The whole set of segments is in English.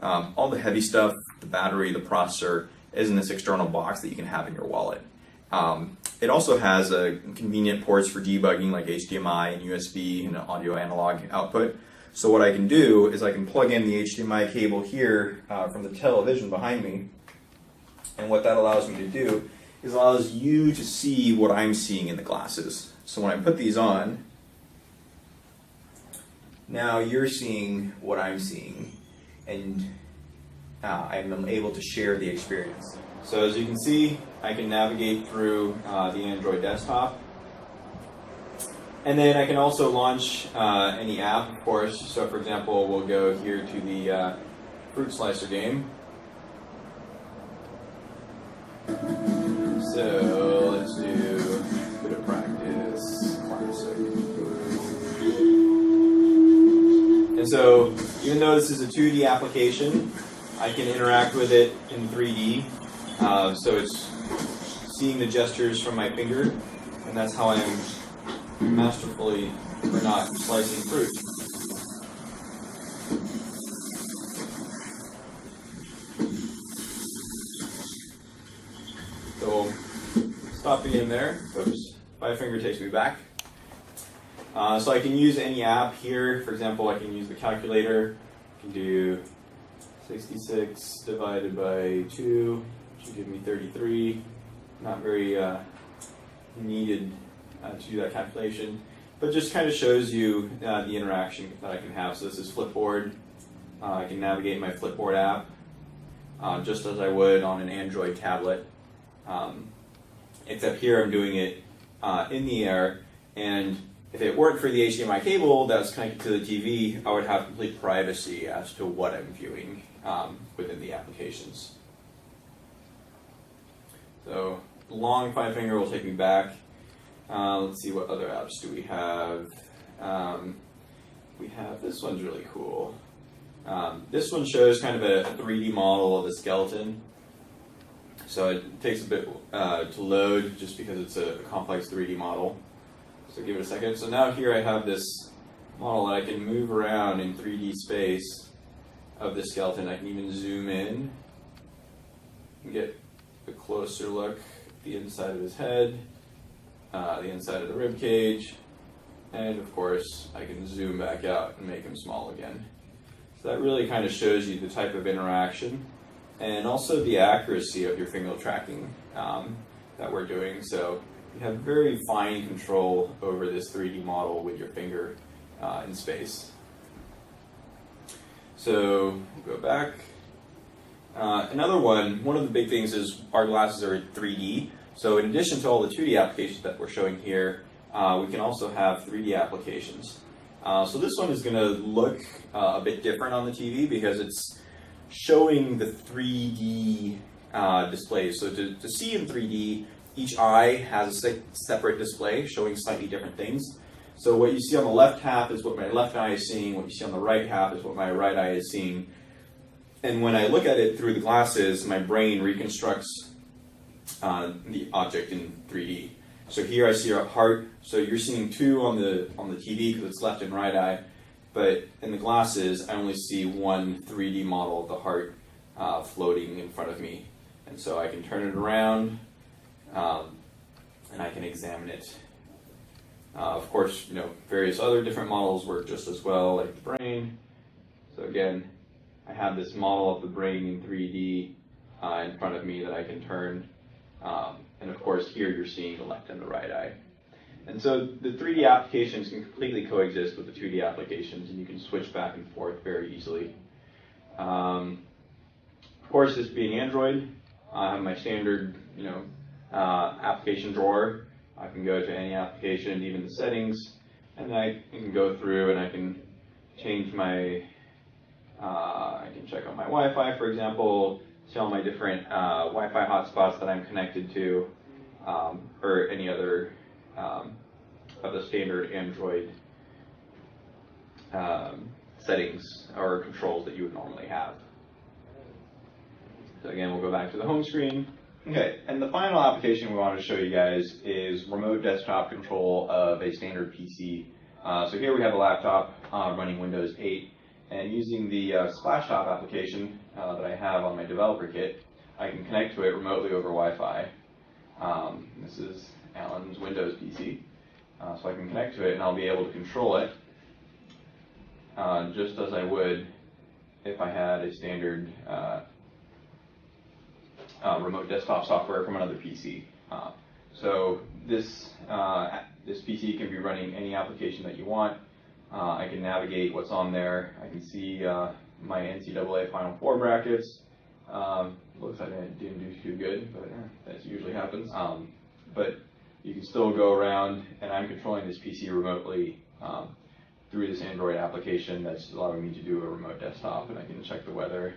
All the heavy stuff, the battery, the processor, is in this external box that you can have in your wallet. It also has convenient ports for debugging like HDMI and USB and audio analog output. So what I can do is I can plug in the HDMI cable here from the television behind me, and what that allows me to do is allows you to see what I'm seeing in the glasses. So when I put these on, now you're seeing what I'm seeing, and I'm able to share the experience. So as you can see, I can navigate through the Android desktop. And then I can also launch any app, of course. So for example, we'll go here to the fruit slicer game. So let's do a bit of practice, classic. And so even though this is a 2D application, I can interact with it in 3D. So it's seeing the gestures from my finger, and that's how I'm masterfully, or not, slicing fruit. So stop being there. Oops, my finger takes me back. So I can use any app here. For example, I can use the calculator. I can do 66 divided by 2, which will give me 33. Not very needed to do that calculation, but just kind of shows you the interaction that I can have. So this is Flipboard. I can navigate my Flipboard app just as I would on an Android tablet, except here I'm doing it in the air, and if it weren't for the HDMI cable that's connected to the TV, I would have complete privacy as to what I'm viewing within the applications. So long five finger will take me back. Let's see, what other apps do we have? We have, this one's really cool. This one shows kind of a 3D model of a skeleton. So it takes a bit to load just because it's a complex 3D model. So give it a second. So now here I have this model that I can move around in 3D space of the skeleton. I can even zoom in and get a closer look at the inside of his head, the inside of the rib cage, and of course I can zoom back out and make him small again. So that really kind of shows you the type of interaction and also the accuracy of your finger tracking that we're doing. So you have very fine control over this 3D model with your finger in space. So we'll go back. Another one of the big things is our glasses are 3D. So in addition to all the 2D applications that we're showing here, we can also have 3D applications. So this one is going to look a bit different on the TV because it's showing the 3D displays. So to see in 3D, each eye has a separate display showing slightly different things. So what you see on the left half is what my left eye is seeing, what you see on the right half is what my right eye is seeing. And when I look at it through the glasses, my brain reconstructs the object in 3D. So here I see a heart, so you're seeing two on the TV because it's left and right eye, but in the glasses I only see one 3D model of the heart floating in front of me. And so I can turn it around and I can examine it. Of course, various other different models work just as well, like the brain. So again, I have this model of the brain in 3D in front of me that I can turn. And of course, here you're seeing the left and the right eye. And so the 3D applications can completely coexist with the 2D applications, and you can switch back and forth very easily. Of course, this being Android, I have my standard, application drawer. I can go to any application, even the settings, and I can go through and I can change my, I can check on my Wi-Fi, for example, see all my different Wi-Fi hotspots that I'm connected to, or any other of the standard Android settings or controls that you would normally have. So again, we'll go back to the home screen. Okay, and the final application we want to show you guys is remote desktop control of a standard PC. So here we have a laptop running Windows 8, And using the Splashtop application that I have on my developer kit, I can connect to it remotely over Wi-Fi. This is Alan's Windows PC. So I can connect to it and I'll be able to control it just as I would if I had a standard remote desktop software from another PC. So this PC can be running any application that you want. I can navigate what's on there. I can see my NCAA Final Four brackets. Looks like I didn't do too good, but that usually happens. But you can still go around, and I'm controlling this PC remotely through this Android application that's allowing me to do a remote desktop, and I can check the weather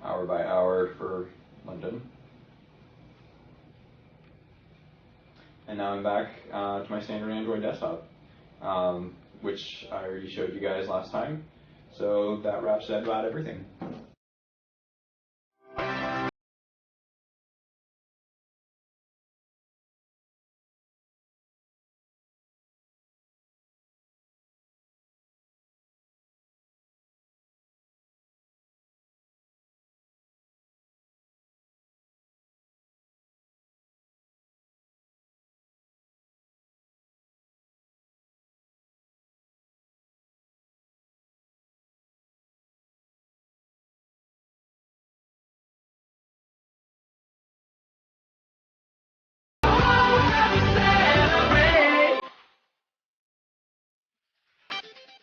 hour by hour for London. And now I'm back to my standard Android desktop, which I already showed you guys last time. So that wraps up about everything.